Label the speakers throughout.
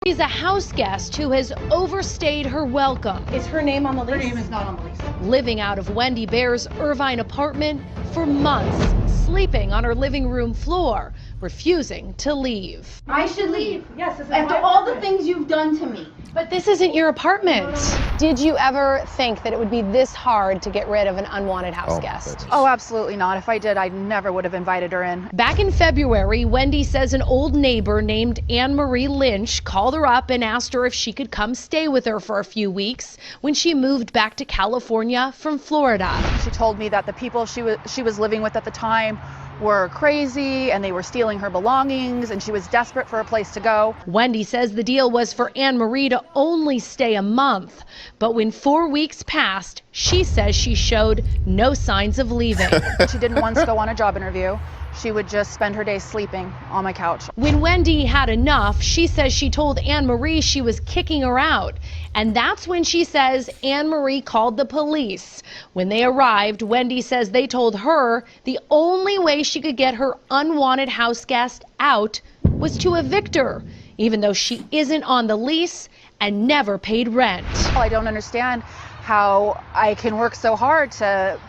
Speaker 1: She's a house guest who has overstayed her welcome.
Speaker 2: Is her name on the lease?
Speaker 3: Her name is not on the lease.
Speaker 1: Living out of Wendy Bear's Irvine apartment for months, sleeping on her living room floor, refusing to leave.
Speaker 2: I should leave.
Speaker 3: Yes, this is
Speaker 2: After all the things you've done to me.
Speaker 1: But this isn't your apartment.
Speaker 4: Did you ever think that it would be this hard to get rid of an unwanted house guest?
Speaker 3: Oh, absolutely not. If I did, I never would have invited her in.
Speaker 1: Back in February, Wendy says an old neighbor named Anne Marie Lynch called her up and asked her if she could come stay with her for a few weeks when she moved back to California from Florida.
Speaker 3: She told me that the people she was living with at the time were crazy and they were stealing her belongings and she was desperate for a place to go.
Speaker 1: Wendy says the deal was for Anne Marie to only stay a month, but when 4 weeks passed, she says she showed no signs of leaving.
Speaker 3: She didn't once go on a job interview. She would just spend her days sleeping on my couch.
Speaker 1: When Wendy had enough, she says she told Anne Marie she was kicking her out. And that's when she says Anne Marie called the police. When they arrived, Wendy says they told her the only way she could get her unwanted house guest out was to evict her, even though she isn't on the lease and never paid rent.
Speaker 3: I don't understand how I can work so hard to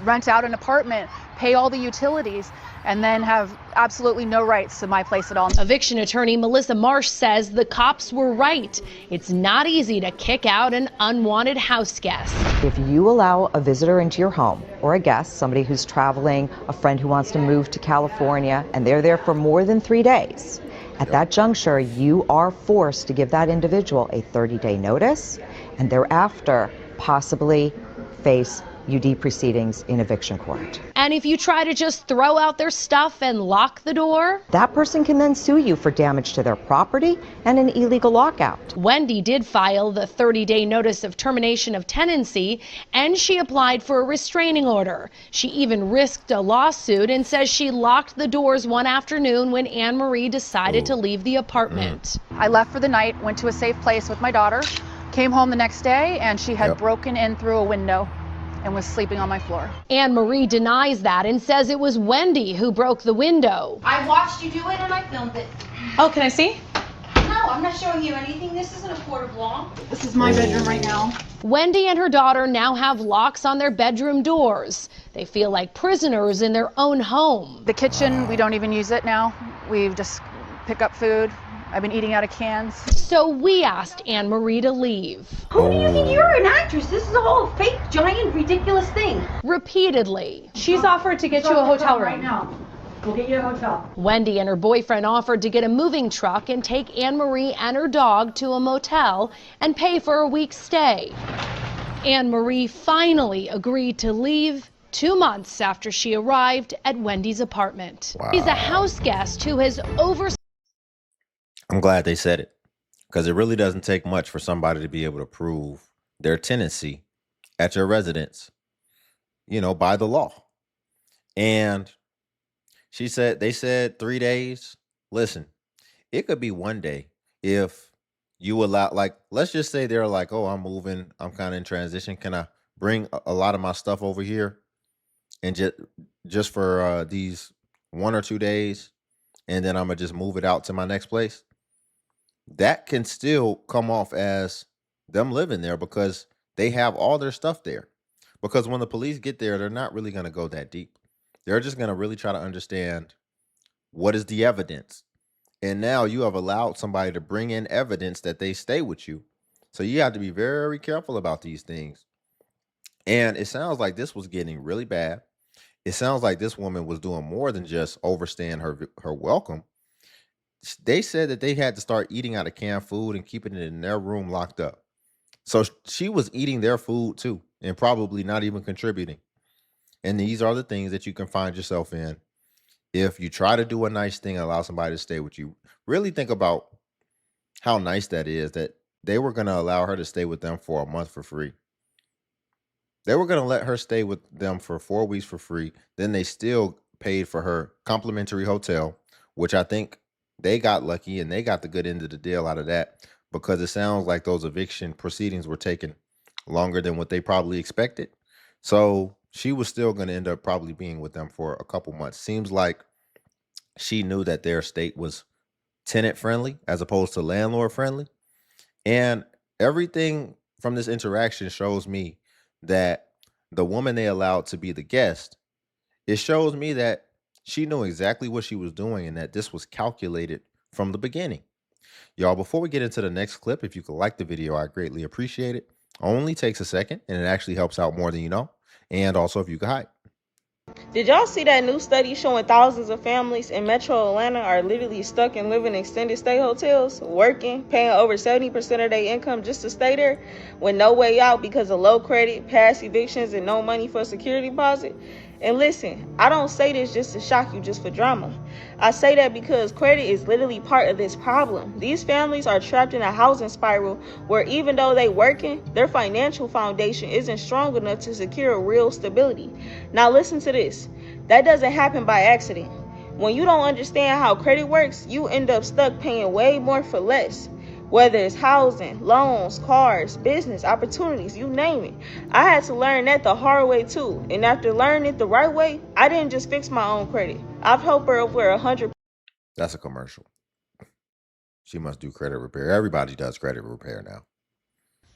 Speaker 3: rent out an apartment, pay all the utilities, and then have absolutely no rights to my place at all.
Speaker 1: Eviction attorney Melissa Marsh says the cops were right. It's not easy to kick out an unwanted house guest.
Speaker 5: If you allow a visitor into your home, or a guest, somebody who's traveling, a friend who wants to move to California, and they're there for more than 3 days, at that juncture, you are forced to give that individual a 30-day notice, and thereafter possibly face UD proceedings in eviction court.
Speaker 1: And if you try to just throw out their stuff and lock the door,
Speaker 5: that person can then sue you for damage to their property and an illegal lockout.
Speaker 1: Wendy did file the 30-day notice of termination of tenancy, and she applied for a restraining order. She even risked a lawsuit and says she locked the doors one afternoon when Anne Marie decided to leave the apartment.
Speaker 3: I left for the night, went to a safe place with my daughter, came home the next day, and she had broken in through a window and was sleeping on my floor.
Speaker 1: Anne Marie denies that and says it was Wendy who broke the window.
Speaker 2: I watched you do it and I filmed it.
Speaker 4: Oh, can I see?
Speaker 2: No, I'm not showing you anything. This isn't a court of law.
Speaker 3: This is my bedroom right now.
Speaker 1: Wendy and her daughter now have locks on their bedroom doors. They feel like prisoners in their own home.
Speaker 3: The kitchen, we don't even use it now. We just pick up food. I've been eating out of cans.
Speaker 1: So we asked Anne Marie to leave.
Speaker 2: Who do you think you're, an actress? This is a whole fake, giant, ridiculous thing.
Speaker 1: Repeatedly.
Speaker 4: She's offered to get you a hotel room.
Speaker 2: Right now. We'll get you a hotel.
Speaker 1: Wendy and her boyfriend offered to get a moving truck and take Anne Marie and her dog to a motel and pay for a week's stay. Anne Marie finally agreed to leave 2 months after she arrived at Wendy's apartment.
Speaker 6: Wow.
Speaker 1: She's a house guest who has
Speaker 6: I'm glad they said it, because it really doesn't take much for somebody to be able to prove their tenancy at your residence, by the law. And they said 3 days. Listen, it could be 1 day if you allow, like, let's just say they're like, oh, I'm moving, I'm kind of in transition. Can I bring a lot of my stuff over here and just for these 1 or 2 days, and then I'm gonna just move it out to my next place? That can still come off as them living there because they have all their stuff there. Because when the police get there, they're not really going to go that deep. They're just going to really try to understand what is the evidence. And now you have allowed somebody to bring in evidence that they stay with you. So you have to be very careful about these things. And it sounds like this was getting really bad. It sounds like this woman was doing more than just overstaying her welcome. They said that they had to start eating out of canned food and keeping it in their room locked up. So she was eating their food too, and probably not even contributing. And these are the things that you can find yourself in if you try to do a nice thing and allow somebody to stay with you. Really think about how nice that is, that they were going to allow her to stay with them for a month for free. They were going to let her stay with them for 4 weeks for free. Then they still paid for her complimentary hotel, which I think they got lucky and they got the good end of the deal out of that, because it sounds like those eviction proceedings were taking longer than what they probably expected. So she was still going to end up probably being with them for a couple months. Seems like she knew that their state was tenant friendly as opposed to landlord friendly. And everything from this interaction shows me that the woman they allowed to be the guest, it shows me that she knew exactly what she was doing and that this was calculated from the beginning. Y'all, before we get into the next clip, if you could like the video, I greatly appreciate it. Only takes a second and it actually helps out more than you know. And also if you could hype.
Speaker 7: Did y'all see that new study showing thousands of families in metro Atlanta are literally stuck in living extended stay hotels, working, paying over 70% of their income just to stay there with no way out because of low credit, past evictions, and no money for a security deposit? And listen, I don't say this just to shock you, just for drama. I say that because credit is literally part of this problem. These families are trapped in a housing spiral where even though they working, their financial foundation isn't strong enough to secure real stability. Now listen to this. That doesn't happen by accident. When you don't understand how credit works, you end up stuck paying way more for less. Whether it's housing, loans, cars, business, opportunities, you name it. I had to learn that the hard way too. And after learning it the right way, I didn't just fix my own credit. I've helped her over 100.
Speaker 6: That's a commercial. She must do credit repair. Everybody does credit repair now.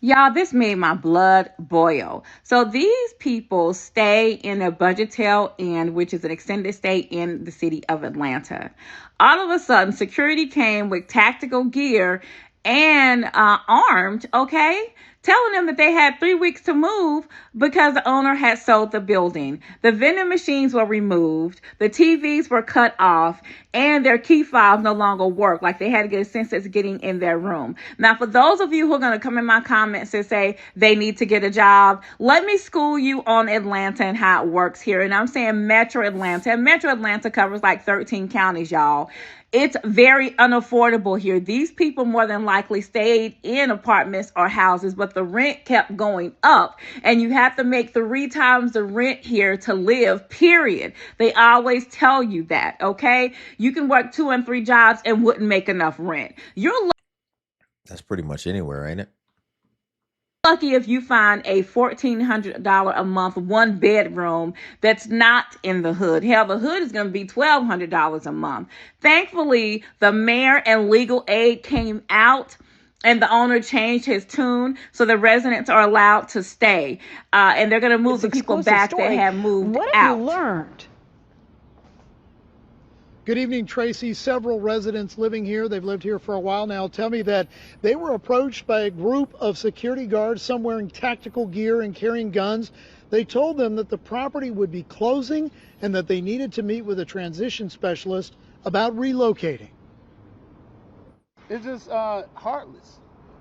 Speaker 8: Y'all, this made my blood boil. So these people stay in a Budgetel Inn, which is an extended stay in the city of Atlanta. All of a sudden, security came with tactical gear and armed, okay? Telling them that they had 3 weeks to move because the owner had sold the building. The vending machines were removed, the TVs were cut off, and their key fobs no longer work. Like they had to get a census getting in their room. Now, for those of you who are going to come in my comments and say they need to get a job, let me school you on Atlanta and how it works here. And I'm saying Metro Atlanta. And Metro Atlanta covers like 13 counties, y'all. It's very unaffordable here. These people more than likely stayed in apartments or houses, but the rent kept going up. And you have to make 3 times the rent here to live, period. They always tell you that, okay? You can work 2 and 3 jobs and wouldn't make enough rent. You're
Speaker 6: That's pretty much anywhere, ain't it?
Speaker 8: lucky if you find a $1,400 a month 1 bedroom that's not in the hood. Hell, the hood is going to be $1,200 a month. Thankfully, the mayor and legal aid came out and the owner changed his tune, so the residents are allowed to stay. And they're going to move the people back that have moved out.
Speaker 2: What have you learned?
Speaker 9: Good evening, Tracy. Several residents living here, they've lived here for a while now, tell me that they were approached by a group of security guards, some wearing tactical gear and carrying guns. They told them that the property would be closing and that they needed to meet with a transition specialist about relocating.
Speaker 10: It's just heartless.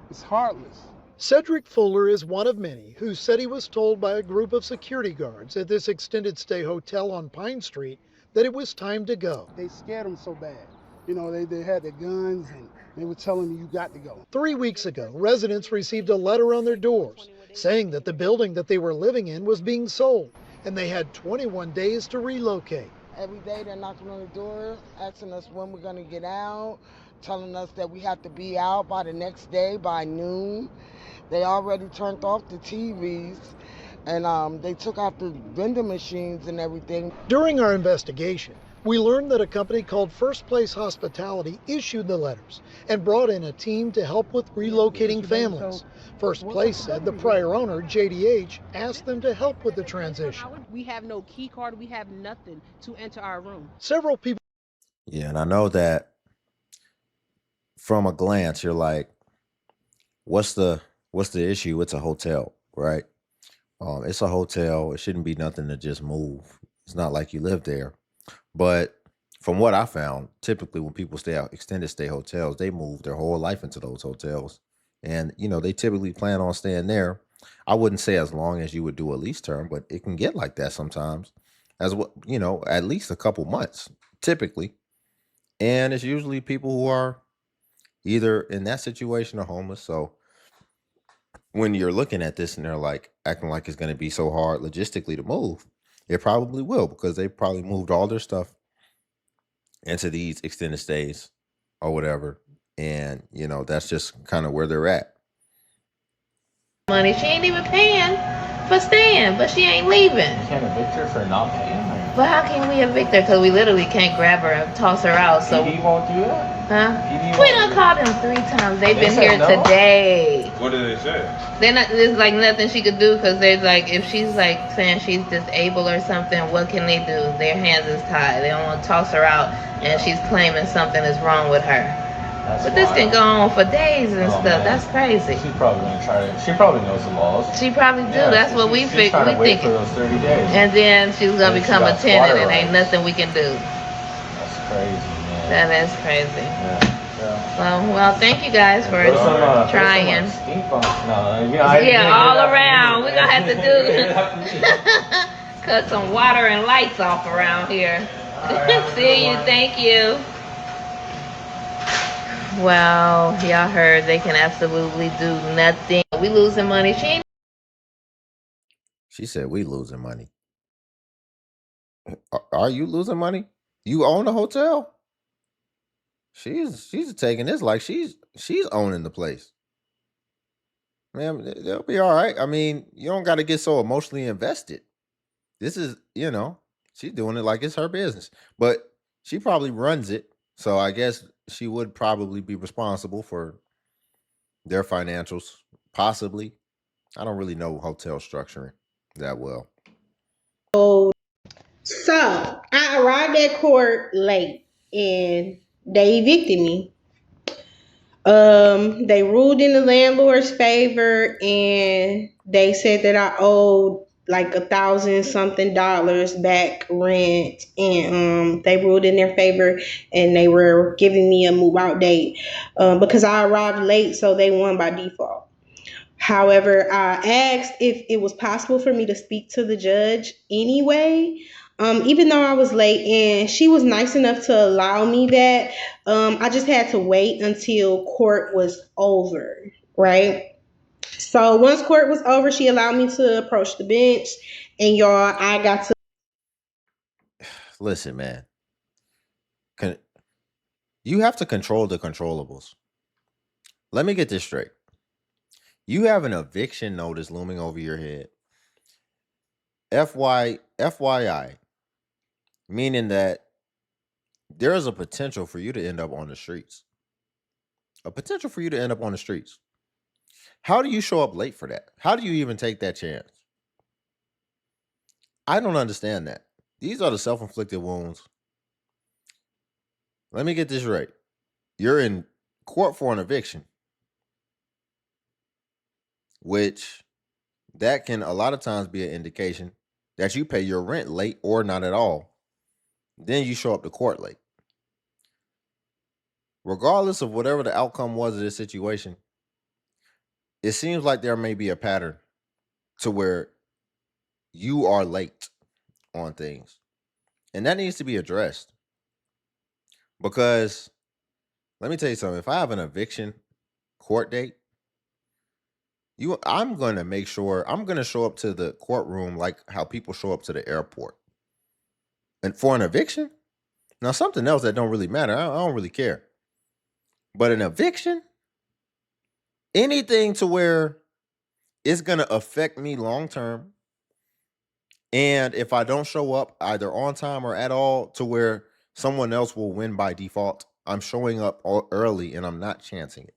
Speaker 10: It's heartless.
Speaker 9: Cedric Fuller is one of many who said he was told by a group of security guards at this extended stay hotel on Pine Street that it was time to go.
Speaker 10: They scared them so bad. You know, they had their guns and they were telling me you got to go.
Speaker 9: 3 weeks ago, residents received a letter on their doors saying that the building that they were living in was being sold and they had 21 days to relocate.
Speaker 11: Every day they're knocking on the door, asking us when we're going to get out, telling us that we have to be out by the next day, by noon. They already turned off the TVs. And they took out the vending machines and everything.
Speaker 9: During our investigation, we learned that a company called First Place Hospitality issued the letters and brought in a team to help with relocating families. First Place said the prior owner, JDH, asked them to help with the transition.
Speaker 12: We have no key card. We have nothing to enter our room.
Speaker 9: Several people.
Speaker 6: Yeah, and I know that from a glance, you're like, what's the issue? It's a hotel, right? It's a hotel. It shouldn't be nothing to just move. It's not like you live there. But from what I found, typically when people stay out extended stay hotels, they move their whole life into those hotels. And, you know, they typically plan on staying there. I wouldn't say as long as you would do a lease term, but it can get like that sometimes as well, you know, at least a couple months typically. And it's usually people who are either in that situation or homeless. So when you're looking at this and they're like acting like it's going to be so hard logistically to move, it probably will, because they probably moved all their stuff into these extended stays or whatever. And, you know, that's just kind of where they're at.
Speaker 13: Money. She ain't even paying for staying, but she ain't leaving.
Speaker 14: You can't evict her for not paying?
Speaker 7: But how can we evict her? Because we literally can't grab her and toss her out. So
Speaker 13: PD won't do that?
Speaker 7: Huh? We done called them 3 times. They've been here no? Today.
Speaker 13: What did they say?
Speaker 7: They're not. There's like nothing she could do because they're like, if she's like saying she's disabled or something, what can they do? Their hands is tied. They don't want to toss her out, and she's claiming something is wrong with her. But this can go on for days and stuff. Man. That's crazy.
Speaker 13: She's probably gonna try to. She probably knows the laws.
Speaker 7: She probably do. Yeah, that's what we think.
Speaker 13: We think for those 30 days.
Speaker 7: And then she's gonna become a tenant, and ain't nothing we can do.
Speaker 13: That's crazy, man.
Speaker 7: That is crazy.
Speaker 13: Yeah.
Speaker 7: Well, thank you guys for trying.
Speaker 13: Yeah,
Speaker 7: all around. We're gonna have to do cut some water and lights off around here. See you. Thank you. Well, y'all heard they can absolutely do nothing. We losing money.
Speaker 6: She said we losing money. Are you losing money? You own a hotel? She's taking this like she's owning the place. Man, they'll be all right. I mean, you don't got to get so emotionally invested. This is, she's doing it like it's her business. But she probably runs it. So I guess she would probably be responsible for their financials, possibly. I don't really know hotel structuring that well.
Speaker 14: So I arrived at court late and they evicted me. They ruled in the landlord's favor and they said that I owed like $1,000 something back rent, and they ruled in their favor and they were giving me a move out date because I arrived late, so they won by default. However, I asked if it was possible for me to speak to the judge anyway, even though I was late, and she was nice enough to allow me that. I just had to wait until court was over, right? So once court was over, she allowed me to approach the bench, and y'all, I got to.
Speaker 6: Listen, man. You have to control the controllables. Let me get this straight. You have an eviction notice looming over your head. FYI, meaning that there is a potential for you to end up on the streets. A potential for you to end up on the streets. How do you show up late for that? How do you even take that chance? I don't understand that. These are the self-inflicted wounds. Let me get this right. You're in court for an eviction, which that can a lot of times be an indication that you pay your rent late or not at all. Then you show up to court late. Regardless of whatever the outcome was of this situation, it seems like there may be a pattern to where you are late on things. And that needs to be addressed. Because let me tell you something. If I have an eviction court date, I'm going to make sure I'm going to show up to the courtroom like how people show up to the airport. And for an eviction, now something else that don't really matter, I don't really care. But an eviction, anything to where it's going to affect me long term. And if I don't show up either on time or at all to where someone else will win by default, I'm showing up early and I'm not chancing it.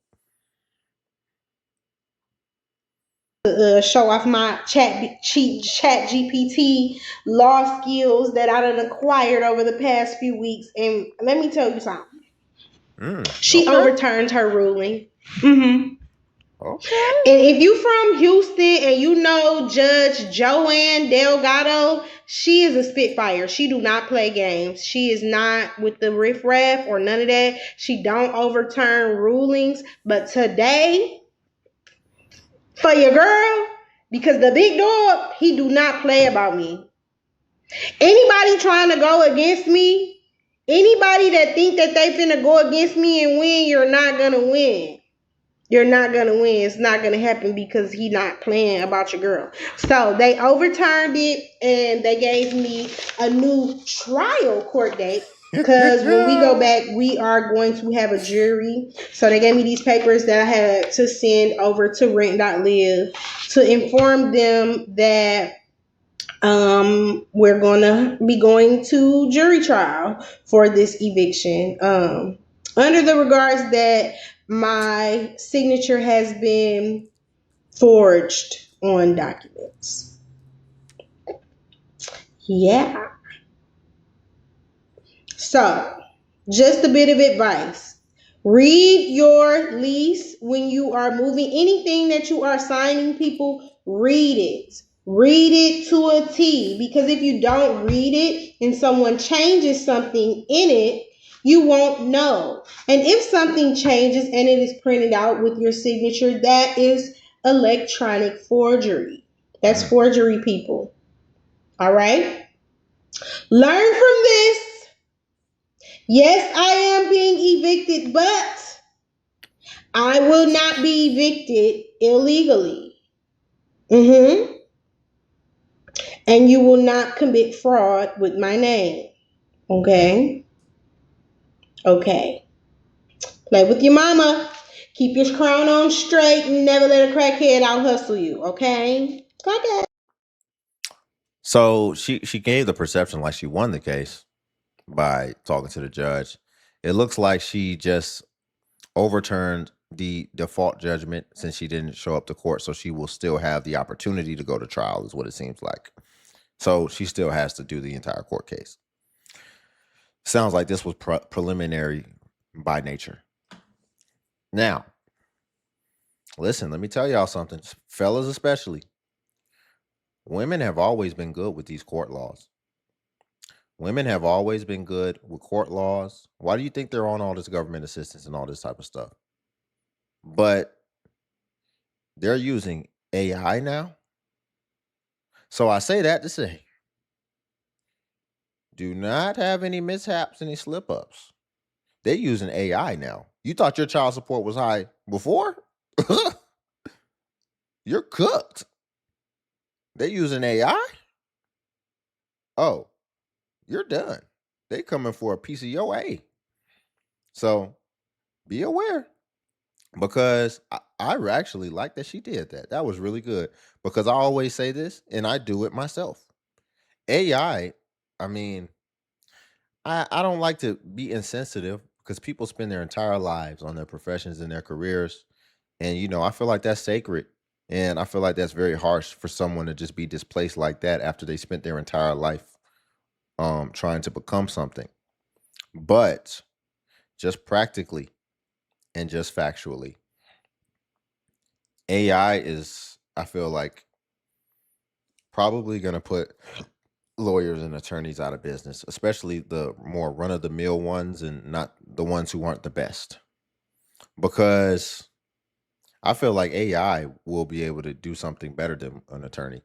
Speaker 14: Show off my chat GPT law skills that I done acquired over the past few weeks. And let me tell you something. She overturned her ruling. Mm-hmm.
Speaker 6: Okay.
Speaker 14: And if you from Houston and you know Judge Joanne Delgado, she is a spitfire. She do not play games. She is not with the riffraff or none of that. She don't overturn rulings. But today, for your girl, because the big dog, he do not play about me. Anybody trying to go against me, anybody that think that they finna go against me and win, you're not gonna win. You're not gonna win. It's not gonna happen because he not playing about your girl. So they overturned it and they gave me a new trial court date. Because when we go back, we are going to have a jury. So they gave me these papers that I had to send over to rent.live to inform them that We're gonna be going to jury trial for this eviction. Under the regards that my signature has been forged on documents. Yeah. So, just a bit of advice. Read your lease when you are moving. Anything that you are signing, people, read it. Read it to a T. Because if you don't read it and someone changes something in it, you won't know. And if something changes and it is printed out with your signature, that is electronic forgery. That's forgery, people. All right? Learn from this. Yes, I am being evicted, but I will not be evicted illegally. And you will not commit fraud with my name. Okay? Okay. Play with your mama. Keep your crown on straight and never let a crackhead out hustle you. Okay? Crackhead.
Speaker 6: So she gave the perception like she won the case by talking to the judge. It looks like she just overturned the default judgment since she didn't show up to court, so she will still have the opportunity to go to trial, is what it seems like. So she still has to do the entire court case. Sounds like this was preliminary by nature. Now, listen, let me tell y'all something, fellas especially. Women have always been good with these court laws. Women have always been good with court laws. Why do you think they're on all this government assistance and all this type of stuff? But they're using AI now. So I say that to say, do not have any mishaps, any slip ups. They're using AI now. You thought your child support was high before? You're cooked. They're using AI? Oh, you're done. They coming for a piece of your A. So be aware. Because I actually like that she did that. That was really good. Because I always say this, and I do it myself. AI, I mean, I don't like to be insensitive because people spend their entire lives on their professions and their careers. And, I feel like that's sacred. And I feel like that's very harsh for someone to just be displaced like that after they spent their entire life trying to become something. But just practically and just factually, AI is, I feel like, probably going to put lawyers and attorneys out of business, especially the more run of the mill ones and not the ones who aren't the best. Because I feel like AI will be able to do something better than an attorney.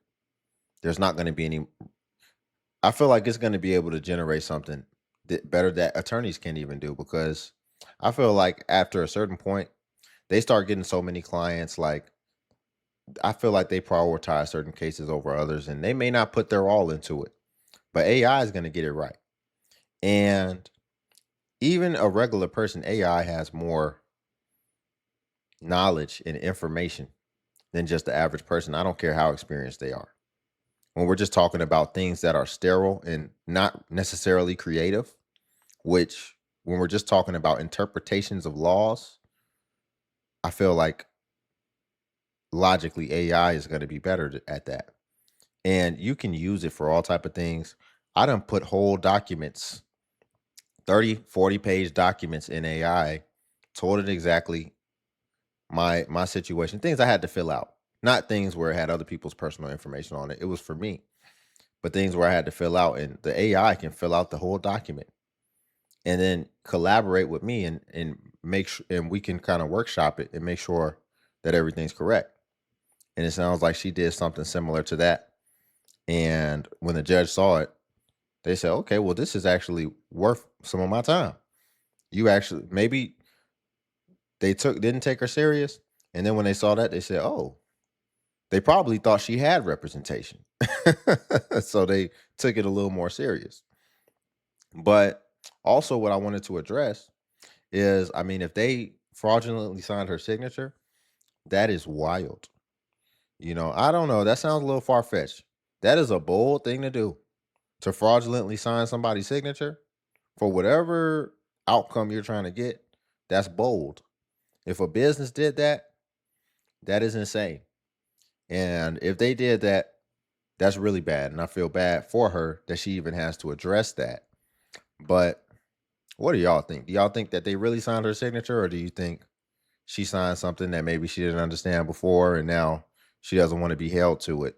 Speaker 6: There's not going to be any, I feel like it's going to be able to generate something better that attorneys can't even do, because I feel like after a certain point, they start getting so many clients, like, I feel like they prioritize certain cases over others and they may not put their all into it. But AI is going to get it right. And even a regular person, AI has more knowledge and information than just the average person. I don't care how experienced they are. When we're just talking about things that are sterile and not necessarily creative, which when we're just talking about interpretations of laws, I feel like logically AI is going to be better at that. And you can use it for all type of things. I done put whole documents, 30, 40 page documents in AI, told it exactly my situation, things I had to fill out, not things where it had other people's personal information on it. It was for me, but things where I had to fill out, and the AI can fill out the whole document and then collaborate with me and make sure, and we can kind of workshop it and make sure that everything's correct. And it sounds like she did something similar to that. And when the judge saw it, they said, okay, well, this is actually worth some of my time. You actually, maybe they didn't take her serious. And then when they saw that, they said, oh, they probably thought she had representation. So they took it a little more serious. But also what I wanted to address is, I mean, if they fraudulently signed her signature, that is wild. I don't know. That sounds a little far-fetched. That is a bold thing to do, to fraudulently sign somebody's signature for whatever outcome you're trying to get. That's bold. If a business did that, that is insane. And if they did that, that's really bad. And I feel bad for her that she even has to address that. But what do y'all think? Do y'all think that they really signed her signature, or do you think she signed something that maybe she didn't understand before and now she doesn't want to be held to it?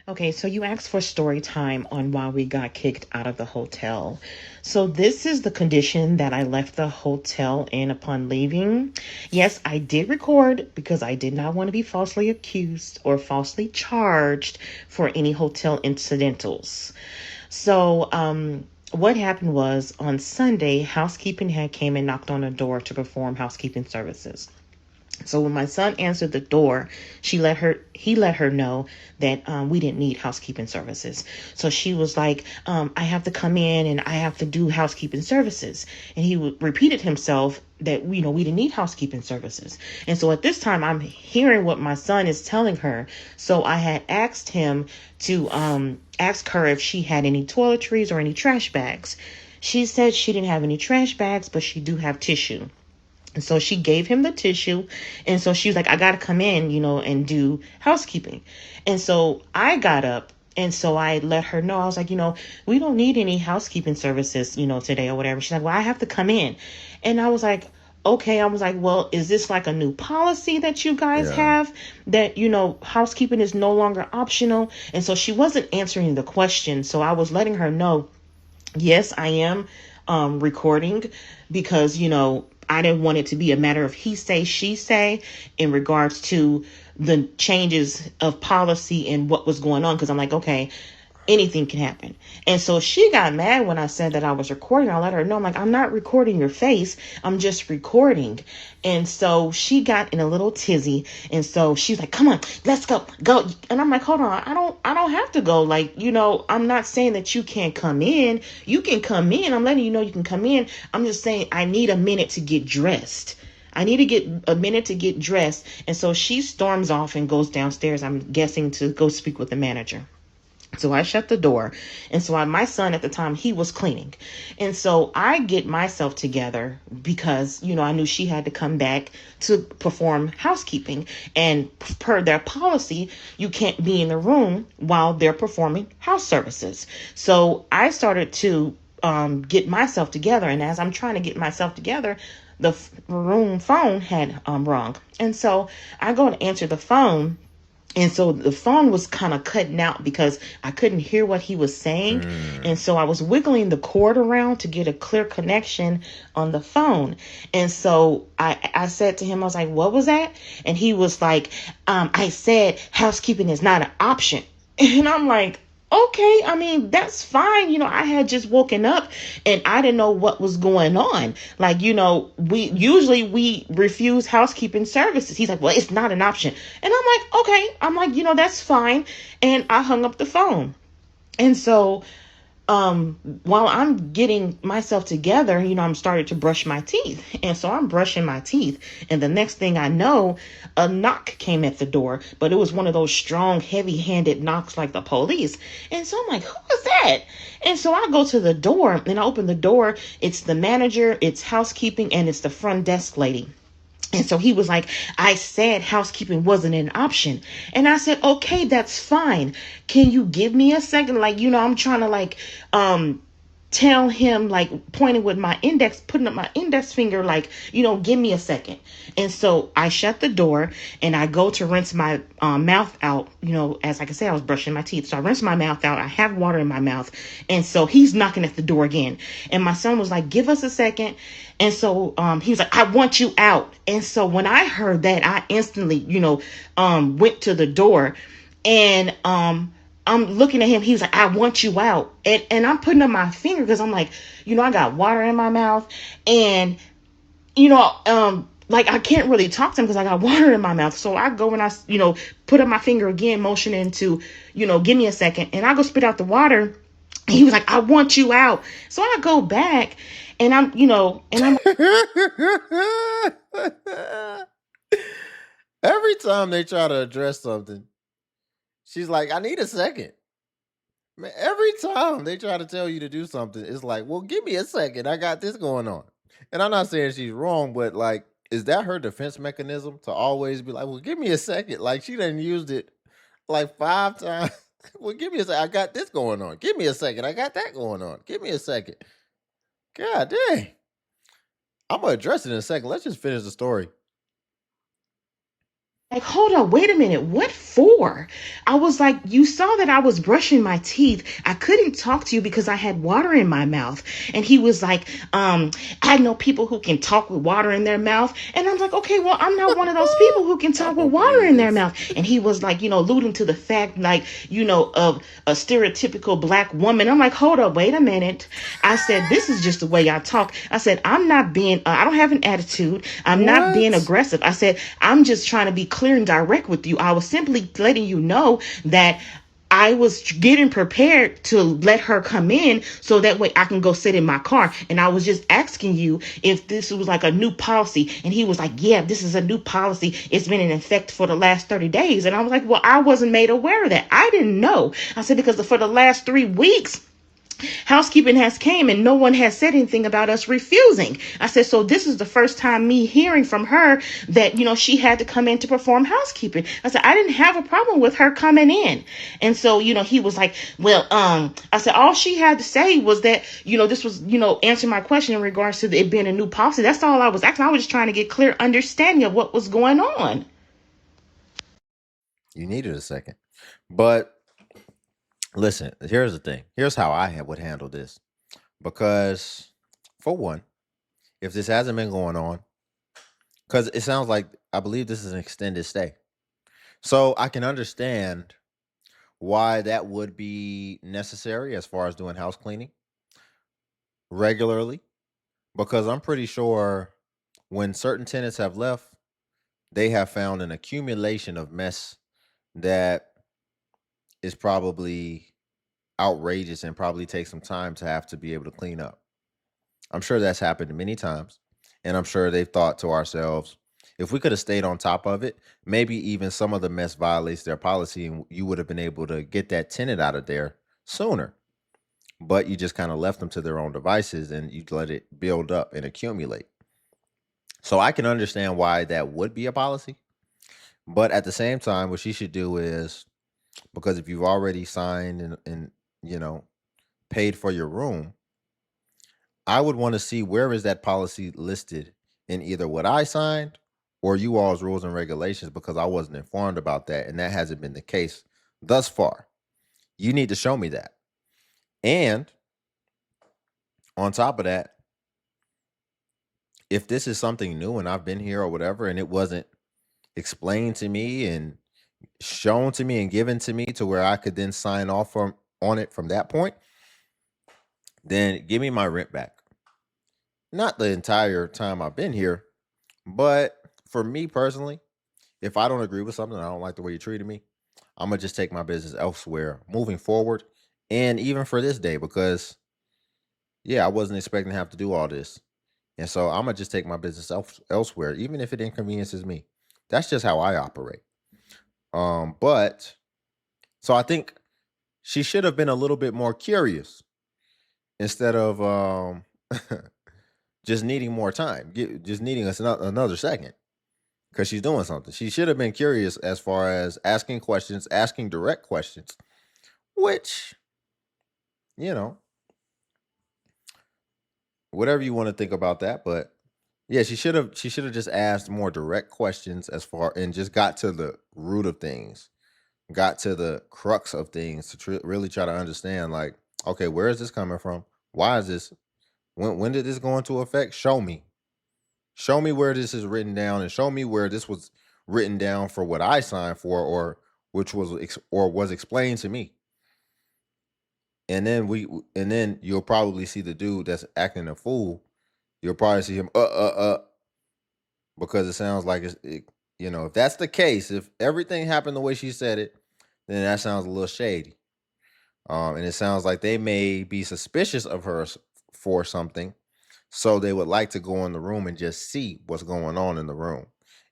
Speaker 15: Okay, so you asked for story time on why we got kicked out of the hotel. So this is the condition that I left the hotel in upon leaving. Yes, I did record because I did not want to be falsely accused or falsely charged for any hotel incidentals. So, what happened was on Sunday, housekeeping had came and knocked on the door to perform housekeeping services. So when my son answered the door, he let her know that we didn't need housekeeping services. So she was like, I have to come in and I have to do housekeeping services. And he repeated himself that, we didn't need housekeeping services. And so at this time, I'm hearing what my son is telling her. So I had asked him to ask her if she had any toiletries or any trash bags. She said she didn't have any trash bags, but she do have tissue. And so she gave him the tissue. And so she was like, I got to come in, and do housekeeping. And so I got up. And so I let her know, I was like, we don't need any housekeeping services, today or whatever. She's like, well, I have to come in. And I was like, okay. I was like, well, is this like a new policy that you guys have that, housekeeping is no longer optional? And so she wasn't answering the question. So I was letting her know, yes, I am recording because, I didn't want it to be a matter of he say, she say in regards to the changes of policy and what was going on. Because I'm like, okay, anything can happen. And so she got mad when I said that I was recording. I let her know, I'm like, I'm not recording your face. I'm just recording. And so she got in a little tizzy. And so she's like, come on, let's go. And I'm like, hold on. I don't have to go. Like, I'm not saying that you can't come in. You can come in. I'm letting you know you can come in. I'm just saying I need a minute to get dressed. I need to get a minute to get dressed. And so she storms off and goes downstairs, I'm guessing, to go speak with the manager. So I shut the door. And so my son at the time, he was cleaning. And so I get myself together because, I knew she had to come back to perform housekeeping. And per their policy, you can't be in the room while they're performing house services. So I started to get myself together. And as I'm trying to get myself together, the room phone had rung. And so I go to answer the phone. And so the phone was kind of cutting out because I couldn't hear what he was saying. And so I was wiggling the cord around to get a clear connection on the phone. And so I said to him, I was like, what was that? And he was like, I said housekeeping is not an option. And I'm like, okay, I mean, that's fine. I had just woken up and I didn't know what was going on. Like, we refuse housekeeping services. He's like, well, it's not an option. And I'm like, okay. I'm like, that's fine. And I hung up the phone. And so while I'm getting myself together, I'm starting to brush my teeth. And so I'm brushing my teeth. And the next thing I know, a knock came at the door, but it was one of those strong, heavy-handed knocks like the police. And so I'm like, who is that? And so I go to the door and I open the door. It's the manager, it's housekeeping, and it's the front desk lady. And so he was like, I said housekeeping wasn't an option. And I said, okay, that's fine. Can you give me a second? Like, I'm trying to tell him, like, pointing with my index, putting up my index finger, like, give me a second. And so I shut the door and I go to rinse my mouth out. As like I said, I was brushing my teeth. So I rinse my mouth out. I have water in my mouth. And so he's knocking at the door again. And my son was like, give us a second. And so he was like, I want you out. And so when I heard that, I instantly, went to the door and I'm looking at him. He was like, I want you out. And I'm putting up my finger because I'm like, I got water in my mouth. And, like I can't really talk to him because I got water in my mouth. So I go and I, put up my finger again, motioning to, give me a second. And I go spit out the water. And he was like, I want you out. So I go back and I'm.
Speaker 6: Every time they try to address something, She's like, I need a second. Man, every time they try to tell you to do something, it's like, well, give me a second. I got this going on. And I'm not saying she's wrong, but like, is that her defense mechanism to always be like, well, give me a second? Like, she done used it like 5 times. Well, give me a second. I got this going on. Give me a second. I got that going on. Give me a second. God dang. I'm going to address it in a second. Let's just finish the story.
Speaker 15: Like, hold on, wait a minute. What for? I was like, you saw that I was brushing my teeth. I couldn't talk to you because I had water in my mouth. And he was like, I know people who can talk with water in their mouth. And I'm like, okay, well, I'm not one of those people who can talk with water in their mouth. And he was like, alluding to the fact, like, of a stereotypical black woman. I'm like, hold up, wait a minute. I said, this is just the way I talk. I said, I'm not being, I don't have an attitude. I'm not being aggressive. I said, I'm just trying to be clear and direct with you. I was simply letting you know that I was getting prepared to let her come in so that way I can go sit in my car. And I was just asking you if this was like a new policy. And he was like, yeah, this is a new policy. It's been in effect for the last 30 days. And I was like, well, I wasn't made aware of that. I didn't know. I said, because for the last 3 weeks, housekeeping has came and no one has said anything about us refusing. I said, so this is the first time me hearing from her that, she had to come in to perform housekeeping. I said, I didn't have a problem with her coming in. And so, he was like, well, I said, all she had to say was that, this was, answer my question in regards to it being a new policy. That's all I was asking. I was just trying to get clear understanding of what was going on.
Speaker 6: You needed a second. But listen, here's the thing. Here's how I would handle this. Because, for one, if this hasn't been going on, because it sounds like I believe this is an extended stay. So I can understand why that would be necessary as far as doing house cleaning regularly. Because I'm pretty sure when certain tenants have left, they have found an accumulation of mess that is probably outrageous and probably takes some time to have to be able to clean up. I'm sure that's happened many times. And I'm sure they've thought to ourselves, if we could have stayed on top of it, maybe even some of the mess violates their policy and you would have been able to get that tenant out of there sooner. But you just kind of left them to their own devices and you let it build up and accumulate. So I can understand why that would be a policy. But at the same time, what she should do is, because if you've already signed and paid for your room, I would want to see where is that policy listed in either what I signed or you all's rules and regulations, because I wasn't informed about that. And that hasn't been the case thus far. You need to show me that. And on top of that, if this is something new and I've been here or whatever, and it wasn't explained to me and shown to me and given to me to where I could then sign off on it from that point, then give me my rent back. Not the entire time I've been here, but for me personally, if I don't agree with something, I don't like the way you treated me, I'm going to just take my business elsewhere moving forward. And even for this day, because I wasn't expecting to have to do all this. And so I'm going to just take my business elsewhere, even if it inconveniences me. That's just how I operate. But so I think she should have been a little bit more curious instead of just needing more time, just needing us another second, because she's doing something. She should have been curious as far as asking questions, asking direct questions, which, whatever you want to think about that. But yeah, she should have just asked more direct questions as far and just got to the root of things, got to the crux of things to really try to understand, like, okay, where is this coming from? Why is this? When did this go into effect? Show me where this is written down, and show me where this was written down for what I signed for, or which was was explained to me. And then you'll probably see the dude that's acting a fool. You'll probably see him because it sounds like if that's the case, if everything happened the way she said it, then that sounds a little shady. And it sounds like they may be suspicious of her for something, so they would like to go in the room and just see what's going on in the room,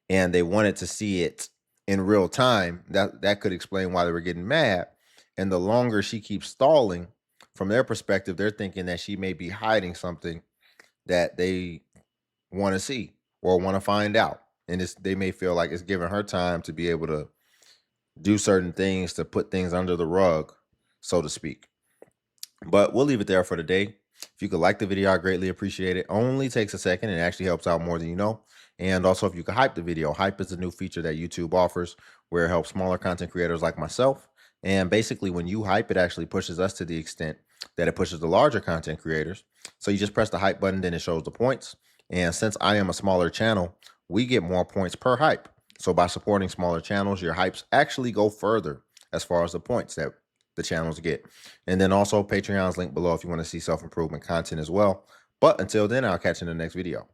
Speaker 6: and they wanted to see it in real time, that could explain why they were getting mad. And the longer she keeps stalling, from their perspective, they're thinking that she may be hiding something that they want to see or want to find out. And they may feel like it's giving her time to be able to do certain things, to put things under the rug, so to speak. But we'll leave it there for today. If you could like the video, I greatly appreciate it. Only takes a second and actually helps out more than you know. And also, if you could hype the video, hype is a new feature that YouTube offers where it helps smaller content creators like myself. And basically, when you hype, it actually pushes us to the extent that it pushes the larger content creators. So you just press the hype button, then it shows the points. And since I am a smaller channel, we get more points per hype. So by supporting smaller channels, your hypes actually go further as far as the points that the channels get. And then also Patreon's link below if you want to see self-improvement content as well. But until then, I'll catch you in the next video.